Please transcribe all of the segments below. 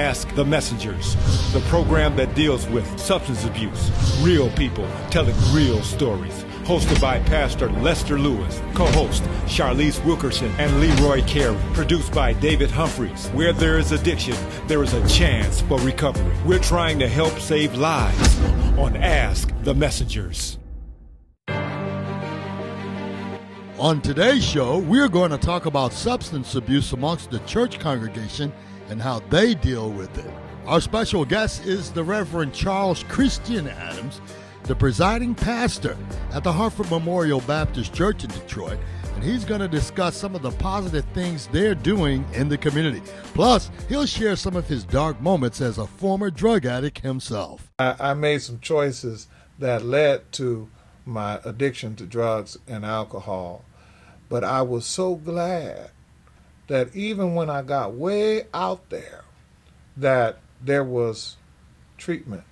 Ask the Messengers, the program that deals with substance abuse, real people telling real stories. Hosted by Pastor Lester Lewis, co-host Charlize Wilkerson and Leroy Carey. Produced by David Humphries. Where there is addiction, there is a chance for recovery. We're trying to help save lives on Ask the Messengers. On today's show, we're going to talk about substance abuse amongst the church congregation and how they deal with it. Our special guest is the Reverend Charles Christian Adams, the presiding pastor at the Hartford Memorial Baptist Church in Detroit, and he's going to discuss some of the positive things they're doing in the community. Plus, he'll share some of his dark moments as a former drug addict himself. I made some choices that led to my addiction to drugs and alcohol, but I was so glad that even when I got way out there, that there was treatment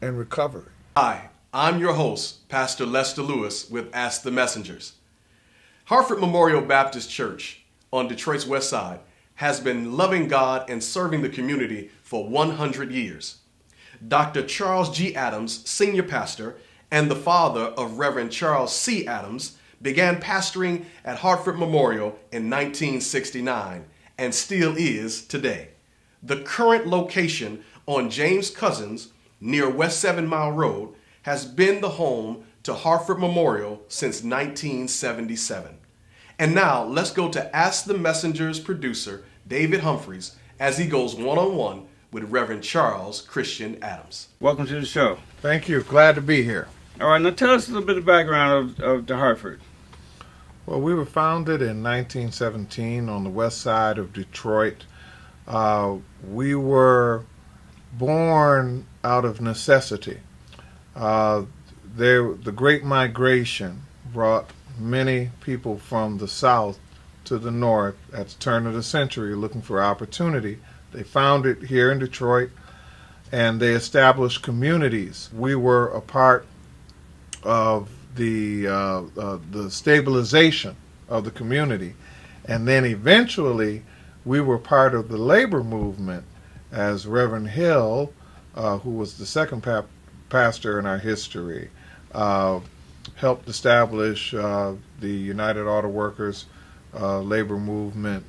and recovery. Hi, I'm your host, Pastor Lester Lewis with Ask the Messengers. Hartford Memorial Baptist Church on Detroit's West Side has been loving God and serving the community for 100 years. Dr. Charles G. Adams, senior pastor, and the father of Reverend Charles C. Adams, began pastoring at Hartford Memorial in 1969 and still is today. The current location on James Cousins near West 7 Mile Road has been the home to Hartford Memorial since 1977. And now let's go to Ask the Messenger's producer, David Humphries, as he goes one-on-one with Reverend Charles Christian Adams. Welcome to the show. Thank you. Glad to be here. All right, now tell us a little bit of background of the Hartford. Well, we were founded in 1917 on the west side of Detroit. We were born out of necessity. The Great Migration brought many people from the south to the north at the turn of the century looking for opportunity. They found it here in Detroit, and they established communities. We were a part of the stabilization of the community, and then eventually we were part of the labor movement as Reverend Hill, who was the second pastor in our history, helped establish the United Auto Workers labor movement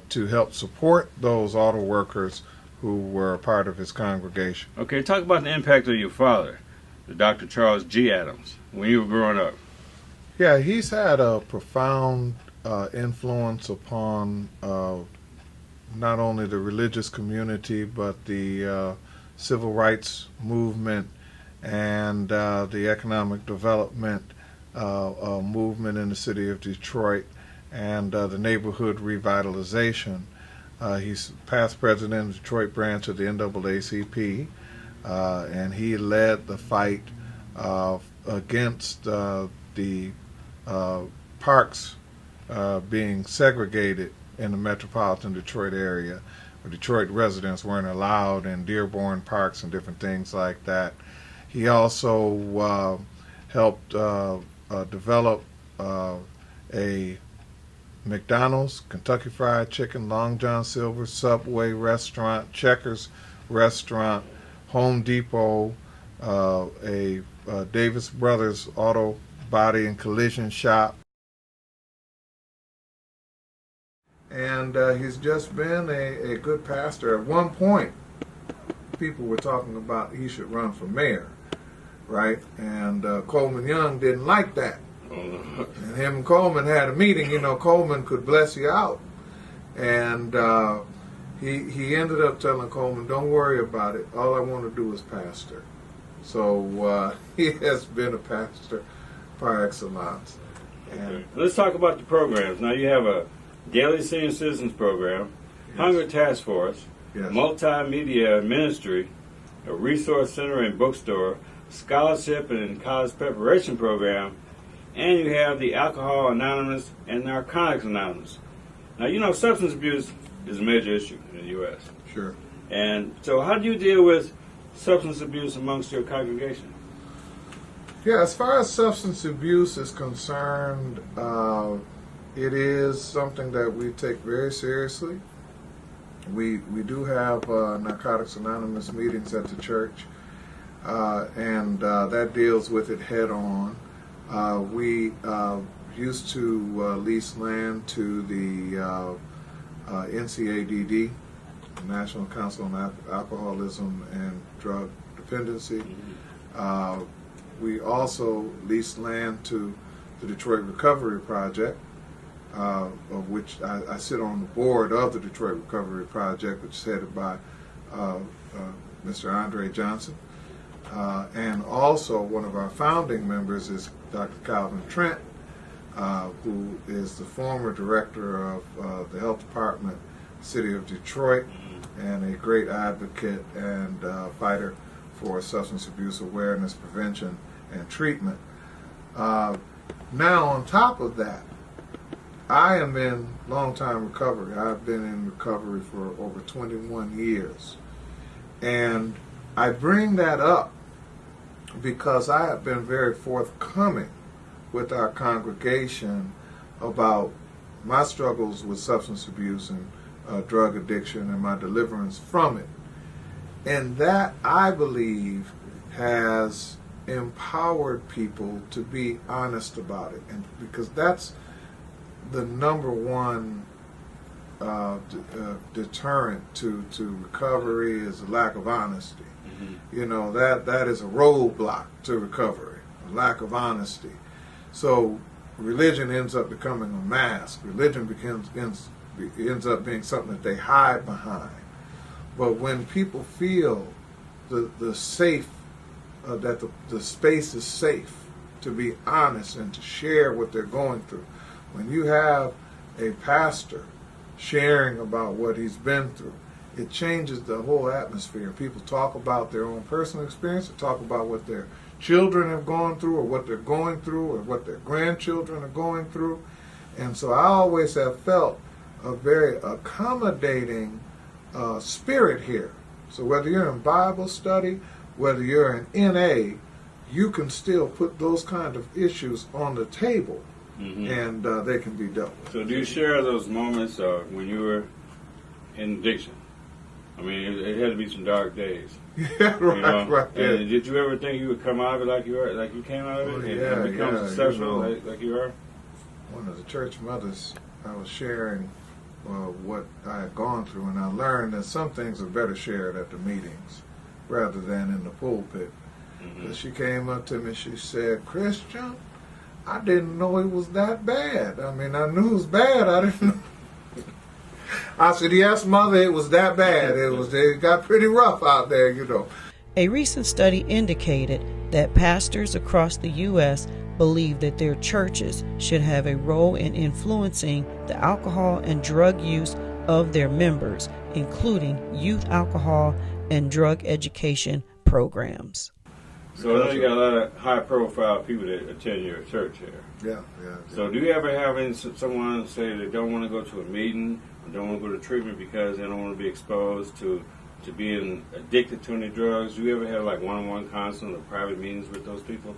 to help support those auto workers who were a part of his congregation. Okay, talk about the impact of your father, the Dr. Charles G. Adams, when you were growing up. Yeah, he's had a profound influence upon not only the religious community, but the civil rights movement and the economic development movement in the city of Detroit, and the neighborhood revitalization. He's past president of the Detroit branch of the NAACP, and he led the fight against the parks being segregated in the metropolitan Detroit area, where Detroit residents weren't allowed in Dearborn parks and different things like that. He also helped develop a McDonald's, Kentucky Fried Chicken, Long John Silver's, Subway restaurant, Checkers restaurant, Home Depot, a Davis Brothers auto body and collision shop. And he's just been a good pastor. At one point, people were talking about he should run for mayor, right? And Coleman Young didn't like that. And him and Coleman had a meeting. You know, Coleman could bless you out. And he ended up telling Coleman, don't worry about it. All I want to do is pastor. So he has been a pastor par excellence. And let's talk about the programs. Now you have a Daily Senior Citizens Program, yes. Hunger Task Force, yes. Multimedia Ministry, a resource center and bookstore, scholarship and college preparation program, and you have the Alcohol Anonymous and Narcotics Anonymous. Now, you know, substance abuse is a major issue in the U.S. Sure. And so how do you deal with substance abuse amongst your congregation? Yeah, as far as substance abuse is concerned, it is something that we take very seriously. We do have Narcotics Anonymous meetings at the church, and that deals with it head on. We used to lease land to the NCADD, National Council on Alcoholism and Drug Dependency. We also leased land to the Detroit Recovery Project, of which I sit on the board of the Detroit Recovery Project, which is headed by Mr. Andre Johnson. And also one of our founding members is Dr. Calvin Trent, who is the former director of the Health Department, City of Detroit, and a great advocate and fighter for substance abuse awareness, prevention, and treatment. Now, on top of that, I am in long-time recovery. I've been in recovery for over 21 years. And I bring that up because I have been very forthcoming with our congregation about my struggles with substance abuse and drug addiction and my deliverance from it. And that, I believe, has empowered people to be honest about it. And because that's the number one deterrent to recovery is a lack of honesty. You know, that is a roadblock to recovery, a lack of honesty. So religion ends up becoming a mask. Religion ends up being something that they hide behind. But when people feel the safe, that the space is safe to be honest and to share what they're going through, when you have a pastor sharing about what he's been through, it changes the whole atmosphere. People talk about their own personal experience, they talk about what their children have gone through, or what they're going through, or what their grandchildren are going through. And so I always have felt a very accommodating spirit here. So whether you're in Bible study, whether you're in NA, you can still put those kind of issues on the table. And they can be dealt with. So do you share those moments when you were in addiction? I mean, it had to be some dark days. Yeah, right, right. Yeah. And did you ever think you would come out of it like you came out of it, and become successful like you are? One of the church mothers, I was sharing what I had gone through, and I learned that some things are better shared at the meetings rather than in the pulpit. She came up to me, she said, "Christian, I didn't know it was that bad. I mean, I knew it was bad. I didn't know." I said, "Yes, Mother, it was that bad. It got pretty rough out there, you know." A recent study indicated that pastors across the U.S. believe that their churches should have a role in influencing the alcohol and drug use of their members, including youth alcohol and drug education programs. So I know you got a lot of high-profile people that attend your church here. Yeah. So do you ever have someone say they don't want to go to a meeting or don't want to go to treatment because they don't want to be exposed to being addicted to any drugs? Do you ever have like one-on-one counseling or private meetings with those people?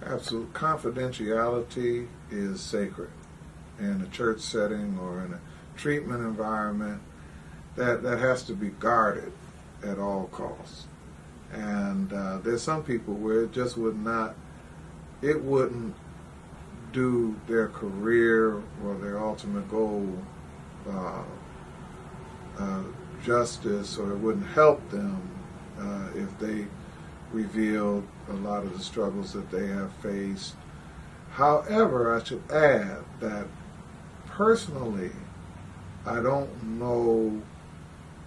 Absolute confidentiality is sacred in a church setting or in a treatment environment. That has to be guarded at all costs. And there's some people where it just wouldn't do their career or their ultimate goal justice, or it wouldn't help them if they revealed a lot of the struggles that they have faced. However, I should add that personally, I don't know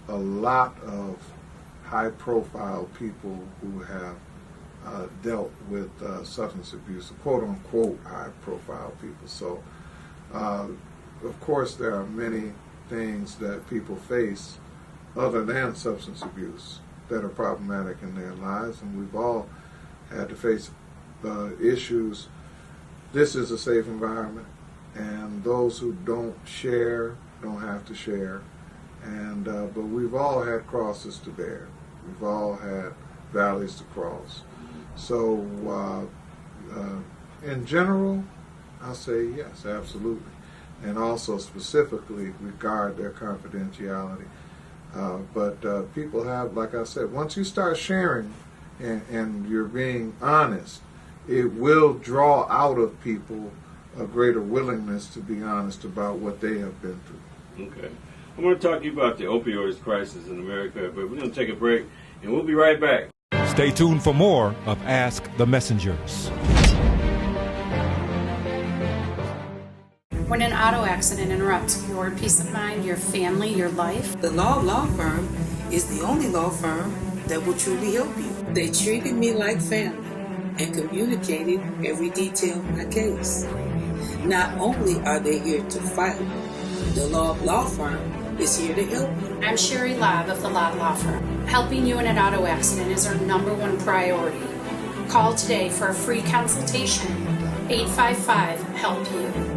a lot of high-profile people who have dealt with substance abuse, quote-unquote high-profile people. So, of course, there are many things that people face other than substance abuse that are problematic in their lives, and we've all had to face issues. This is a safe environment, and those who don't share don't have to share. And but we've all had crosses to bear. We've all had valleys to cross. So in general, I'll say yes, absolutely. and also specifically regard their confidentiality. But people have, like I said, once you start sharing and you're being honest, it will draw out of people a greater willingness to be honest about what they have been through. Okay. I want to talk to you about the opioids crisis in America, but we're going to take a break, and we'll be right back. Stay tuned for more of Ask the Messengers. When an auto accident interrupts your peace of mind, your family, your life, the law firm is the only law firm that will truly help you. They treated me like family and communicated every detail of my case. Not only are they here to fight, the law firm is here to help you. I'm Sherry Lobb of the Lobb Law Firm. Helping you in an auto accident is our #1 priority. Call today for a free consultation. 855-HELP-YOU.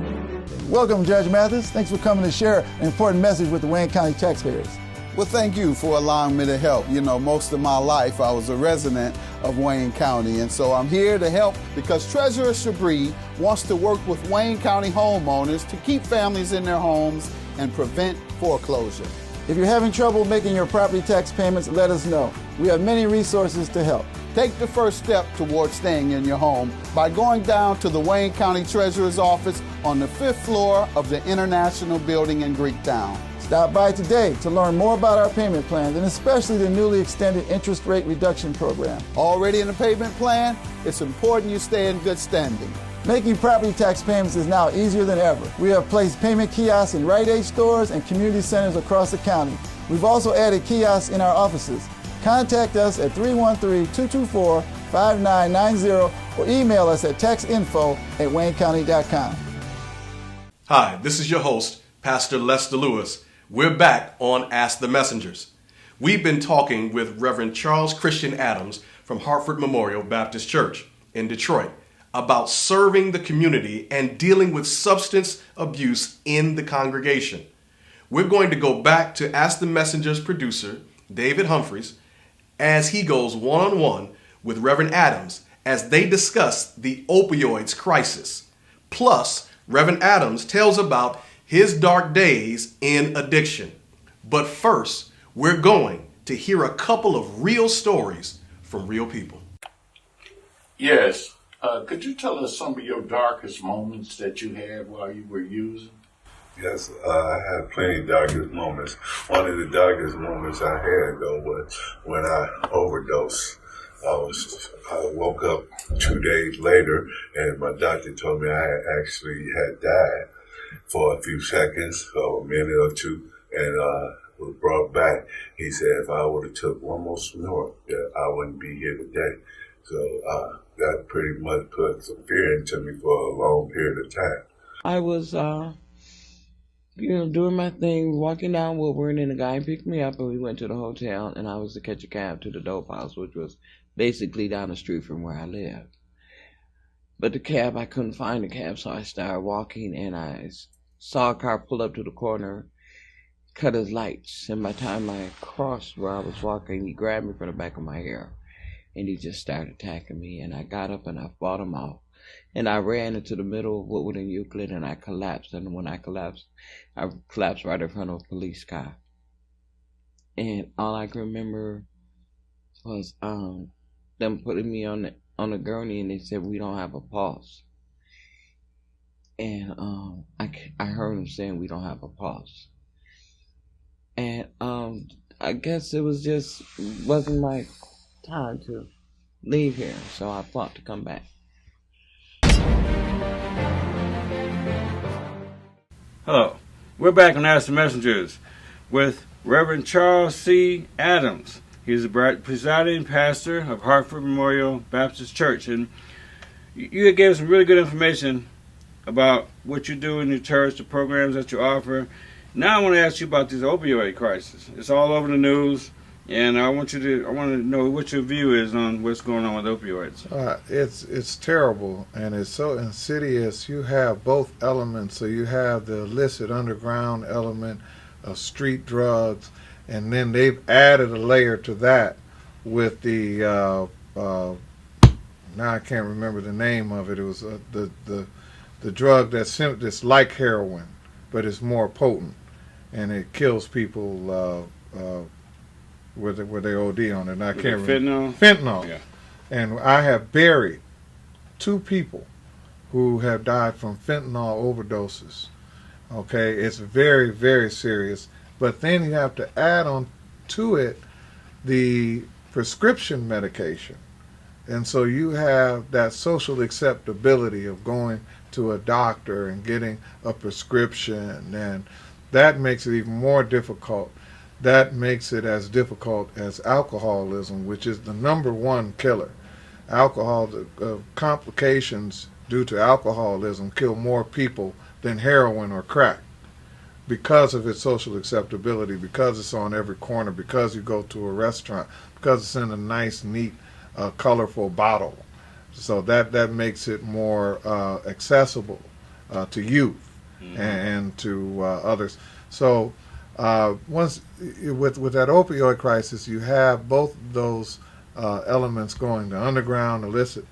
Welcome, Judge Mathis. Thanks for coming to share an important message with the Wayne County taxpayers. Well, thank you for allowing me to help. You know, most of my life I was a resident of Wayne County, and so I'm here to help because Treasurer Chabris wants to work with Wayne County homeowners to keep families in their homes and prevent foreclosure. If you're having trouble making your property tax payments, let us know. We have many resources to help. Take the first step towards staying in your home by going down to the Wayne County Treasurer's office on the 5th floor of the International Building in Greektown. Stop by today to learn more about our payment plans and especially the newly extended interest rate reduction program. Already in the payment plan? It's important you stay in good standing. Making property tax payments is now easier than ever. We have placed payment kiosks in Rite Aid stores and community centers across the county. We've also added kiosks in our offices. Contact us at 313-224-5990 or email us at taxinfo@waynecounty.com. Hi, this is your host, Pastor Lester Lewis. We're back on Ask the Messengers. We've been talking with Reverend Charles Christian Adams from Hartford Memorial Baptist Church in Detroit about serving the community and dealing with substance abuse in the congregation. We're going to go back to Ask the Messengers producer, David Humphries, as he goes one-on-one with Reverend Adams as they discuss the opioids crisis. Plus, Reverend Adams tells about his dark days in addiction. But first, we're going to hear a couple of real stories from real people. Yes. Could you tell us some of your darkest moments that you had while you were using? Yes, I had plenty of darkest moments. One of the darkest moments I had, though, was when I overdosed. I woke up 2 days later, and my doctor told me I had died for a few seconds, or a minute or two, and was brought back. He said if I would have took one more snort, that I wouldn't be here today. So that pretty much put some fear into me for a long period of time. I was doing my thing, walking down Woodward, and a guy picked me up, and we went to the hotel, and I was to catch a cab to the dope house, which was basically down the street from where I lived. But the cab, I couldn't find the cab, so I started walking, and I saw a car pull up to the corner, cut his lights, and by the time I crossed where I was walking, he grabbed me from the back of my hair, and he just started attacking me, and I got up and I fought him off. And I ran into the middle of Woodward and Euclid, and I collapsed. And when I collapsed right in front of a police car. And all I can remember was them putting me on a gurney, and they said, "We don't have a pulse." And I heard them saying, "We don't have a pulse." And I guess it wasn't my time to leave here, so I fought to come back. Hello, we're back on Ask the Messengers with Reverend Charles C. Adams. He's the presiding pastor of Hartford Memorial Baptist Church, and you gave some really good information about what you do in your church, the programs that you offer. Now I want to ask you about this opioid crisis. It's all over the news, and I want to know what your view is on what's going on with opioids. It's terrible, and it's so insidious. You have both elements. So you have the illicit underground element of street drugs, and then they've added a layer to that with the now I can't remember the name of it. It was the drug that's like heroin. but it's more potent, and it kills people where they OD on it. And I can't remember. Fentanyl. Yeah. And I have buried 2 people who have died from fentanyl overdoses. Okay, it's very, very serious. But then you have to add on to it the prescription medication. And so you have that social acceptability of going to a doctor and getting a prescription, and that makes it even more difficult. That makes it as difficult as alcoholism, which is the #1 killer. Alcohol, complications due to alcoholism kill more people than heroin or crack because of its social acceptability, because it's on every corner, because you go to a restaurant, because it's in a nice, neat, colorful bottle. So that makes it more accessible to youth and to others. So once with that opioid crisis, you have both those elements going, the underground illicit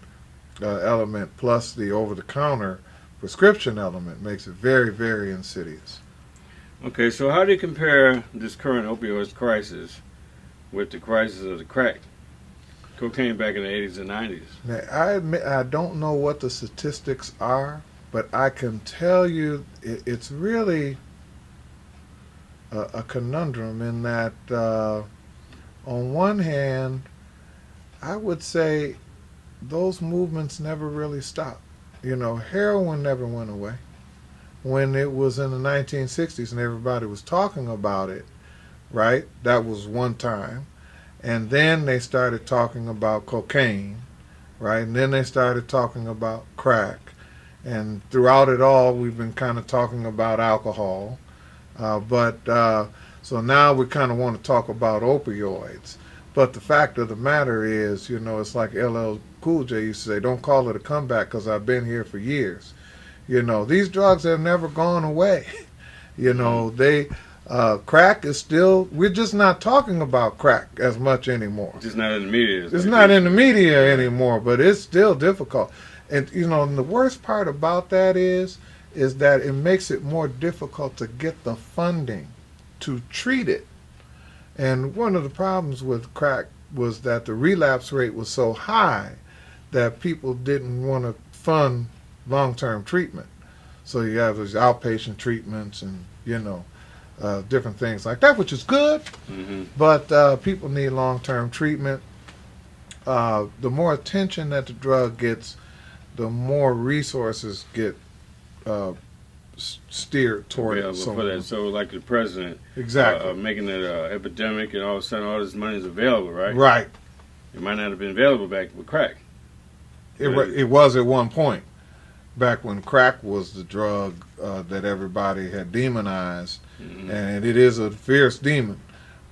element plus the over-the-counter prescription element makes it very, very insidious. Okay, so how do you compare this current opioid crisis with the crisis of the crack cocaine back in the 80s and 90s? Now, I admit I don't know what the statistics are, but I can tell you it's really a conundrum in that on one hand, I would say those movements never really stopped. You know, heroin never went away. When it was in the 1960s and everybody was talking about it, right, that was one time. And then they started talking about cocaine, right, and then they started talking about crack. And throughout it all, we've been kind of talking about alcohol. So now we kind of want to talk about opioids. But the fact of the matter is, you know, it's like LL Cool J used to say, don't call it a comeback because I've been here for years. You know, these drugs have never gone away. You know, crack is still, we're just not talking about crack as much anymore. It's just not in the media. It's not in the media anymore, but it's still difficult. And, you know, and the worst part about that is that it makes it more difficult to get the funding to treat it. And one of the problems with crack was that the relapse rate was so high that people didn't want to fund long-term treatment. So you have those outpatient treatments and, you know, different things like that, which is good, but people need long-term treatment. The more attention that the drug gets, the more resources get steered toward it. For that. So like the president exactly making it an epidemic, and all of a sudden all this money is available, right? Right. It might not have been available back with crack. It was at one point, back when crack was the drug that everybody had demonized, and it is a fierce demon,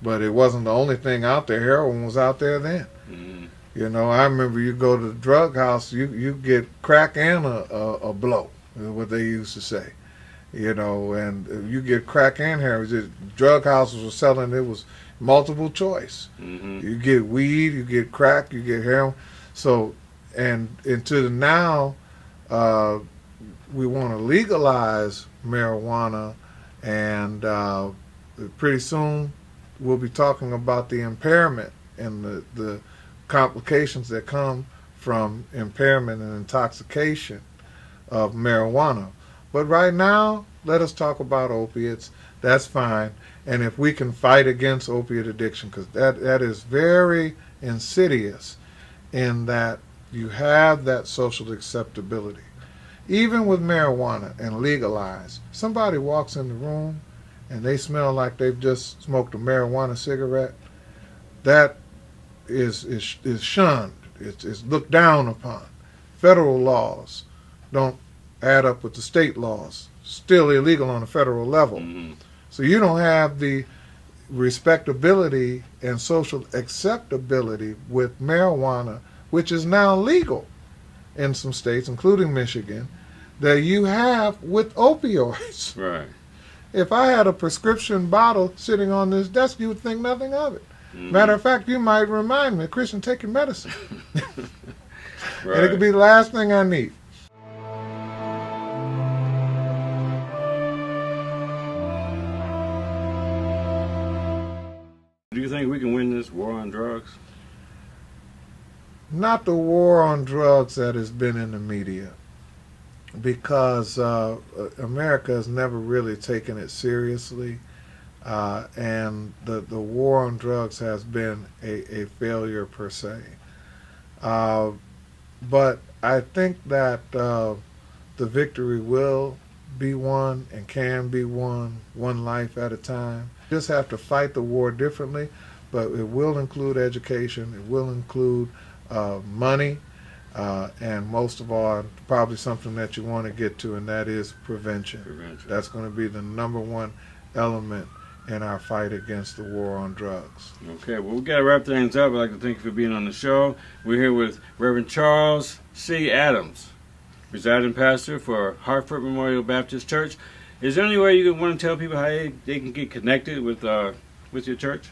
but it wasn't the only thing out there. Heroin was out there then. You know, I remember you go to the drug house, you get crack and a blow, is what they used to say. You know, and you get crack and heroin. Drug houses were selling, it was multiple choice. You get weed, you get crack, you get heroin. So, and into now, we want to legalize marijuana, and pretty soon we'll be talking about the impairment and the complications that come from impairment and intoxication of marijuana. But right now, let us talk about opiates. That's fine. And if we can fight against opiate addiction, because that is very insidious in that you have that social acceptability. Even with marijuana and legalized, somebody walks in the room and they smell like they've just smoked a marijuana cigarette, that is shunned. It's looked down upon. Federal laws don't add up with the state laws. Still illegal on a federal level. So you don't have the respectability and social acceptability with marijuana, which is now legal in some states, including Michigan, that you have with opioids. Right. If I had a prescription bottle sitting on this desk, you would think nothing of it. Matter of fact, you might remind me, Christian, take your medicine. Right. And it could be the last thing I need. you think we can win this war on drugs? Not the war on drugs that has been in the media, because America has never really taken it seriously, and the war on drugs has been a failure per se. But I think that the victory will be won and can be won one life at a time. Just have to fight the war differently, but it will include education, it will include money, and most of all, probably something that you want to get to, and that is prevention. That's going to be the number one element in our fight against the war on drugs. Okay, well, we got to wrap things up. I'd like to thank you for being on the show. We're here with Reverend Charles C. Adams, presiding pastor for Hartford Memorial Baptist Church. Is there any way you want to tell people how they can get connected with your church?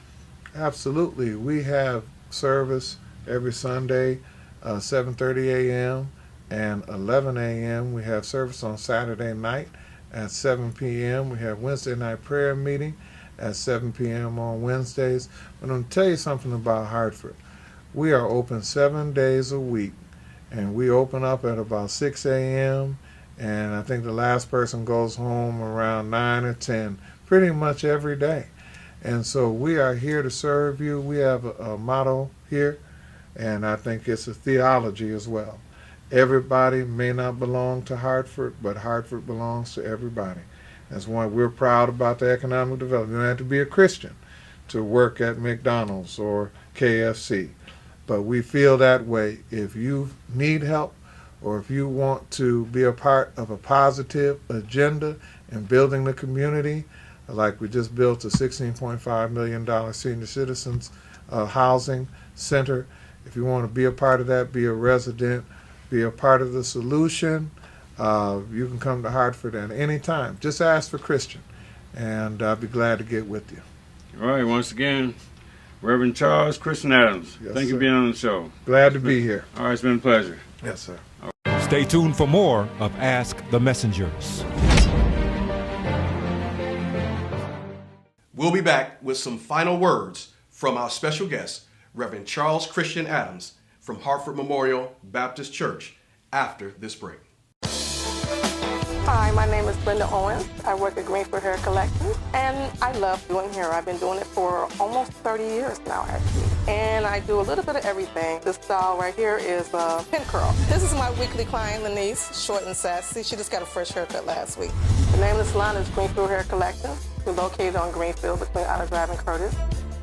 Absolutely. We have service every Sunday, 7:30 a.m. and 11 a.m. We have service on Saturday night at 7 p.m. We have Wednesday night prayer meeting at 7 p.m. on Wednesdays. But I'm going to tell you something about Hartford. We are open 7 days a week, and we open up at about 6 a.m., and I think the last person goes home around 9 or 10, pretty much every day. And so we are here to serve you. We have a motto here, and I think it's a theology as well. Everybody may not belong to Hartford, but Hartford belongs to everybody. That's why we're proud about the economic development. You don't have to be a Christian to work at McDonald's or KFC. But we feel that way. If you need help, or if you want to be a part of a positive agenda in building the community, like we just built a $16.5 million senior citizens housing center. If you want to be a part of that, be a resident, be a part of the solution, you can come to Hartford at any time. Just ask for Christian, and I'll be glad to get with you. All right, once again, Reverend Charles Christian Adams. Yes, thank you sir. for being on the show. Glad to be here. All right, it's been a pleasure. Yes, sir. Stay tuned for more of Ask the Messengers. We'll be back with some final words from our special guest, Reverend Charles Christian Adams from Hartford Memorial Baptist Church, after this break. Hi, my name is Brenda Owens. I work at Greenfield Hair Collection, and I love doing hair. I've been doing it for almost 30 years now, actually. And I do a little bit of everything. This style right here is pin curl. This is my weekly client, Lenise, short and sassy. She just got a fresh haircut last week. The name of the salon is Greenfield Hair Collection. We're located on Greenfield between Outer Drive and Curtis.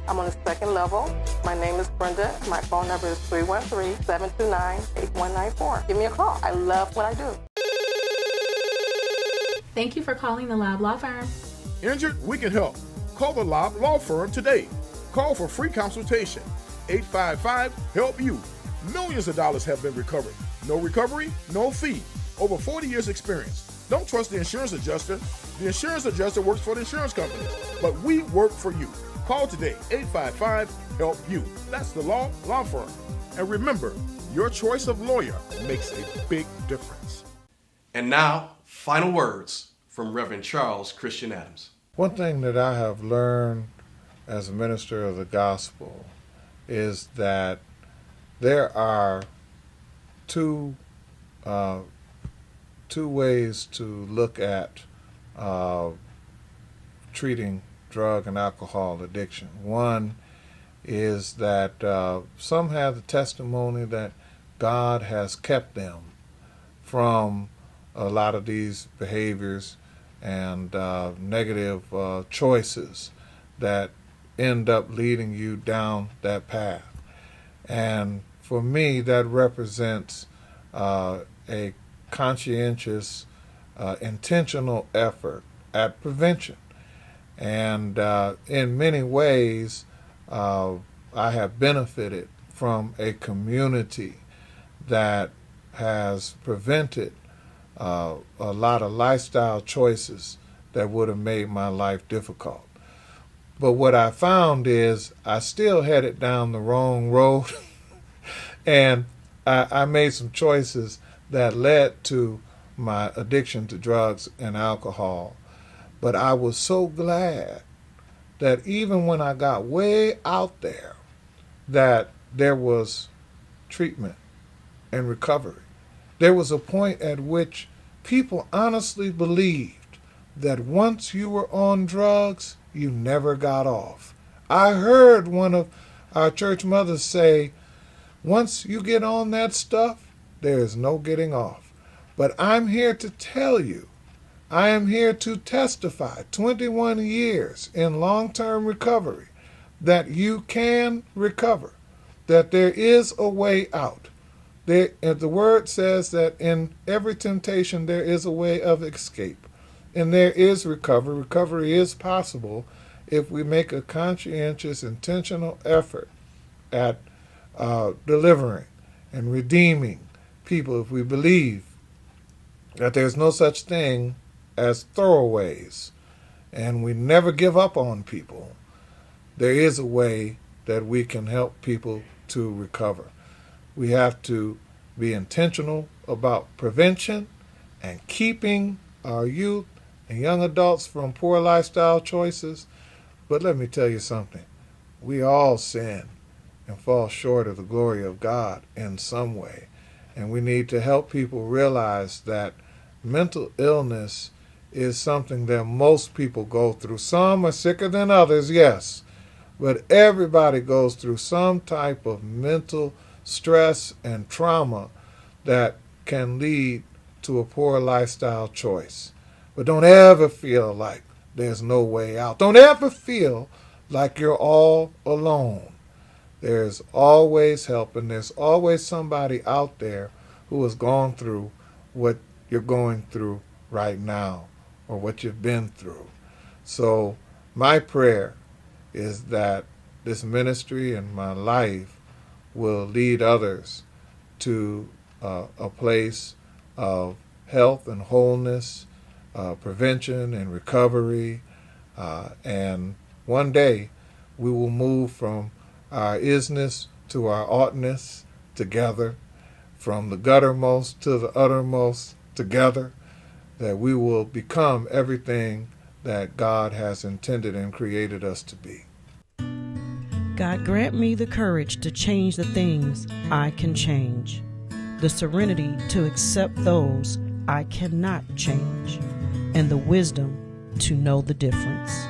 I'm on the second level. My name is Brenda. My phone number is 313-729-8194. Give me a call. I love what I do. Thank you for calling the Lob Law Firm. Injured? We can help. Call the Lob Law Firm today. Call for free consultation. 855-HELP-YOU. Millions of dollars have been recovered. No recovery, no fee. Over 40 years experience. Don't trust the insurance adjuster. The insurance adjuster works for the insurance company. But we work for you. Call today, 855-HELP-YOU. That's the Law Firm. And remember, your choice of lawyer makes a big difference. And now, final words from Reverend Charles Christian Adams. One thing that I have learned as a minister of the gospel is that there are two ways to look at treating drug and alcohol addiction. One is that some have the testimony that God has kept them from a lot of these behaviors and negative choices that end up leading you down that path. And for me, that represents a conscientious, intentional effort at prevention. And in many ways, I have benefited from a community that has prevented a lot of lifestyle choices that would have made my life difficult. But what I found is I still headed down the wrong road, and I made some choices that led to my addiction to drugs and alcohol. But I was so glad that even when I got way out there, that there was treatment and recovery. There was a point at which people honestly believed that once you were on drugs, you never got off. I heard one of our church mothers say, once you get on that stuff, there is no getting off. But I'm here to tell you, I am here to testify, 21 years in long-term recovery, that you can recover, that there is a way out. The word says that in every temptation there is a way of escape, and there is recovery. Recovery is possible if we make a conscientious, intentional effort at delivering and redeeming people, if we believe that there's no such thing as throwaways, and we never give up on people. There is a way that we can help people to recover. We have to be intentional about prevention and keeping our youth and young adults from poor lifestyle choices. But let me tell you something. We all sin and fall short of the glory of God in some way. And we need to help people realize that mental illness is something that most people go through. Some are sicker than others, yes, but everybody goes through some type of mental stress and trauma that can lead to a poor lifestyle choice. But don't ever feel like there's no way out. Don't ever feel like you're all alone. There's always help, and there's always somebody out there who has gone through what you're going through right now or what you've been through. So my prayer is that this ministry and my life will lead others to a place of health and wholeness, prevention and recovery, and one day we will move from our isness to our oughtness together, from the guttermost to the uttermost together, that we will become everything that God has intended and created us to be. God, grant me the courage to change the things I can change, the serenity to accept those I cannot change, and the wisdom to know the difference.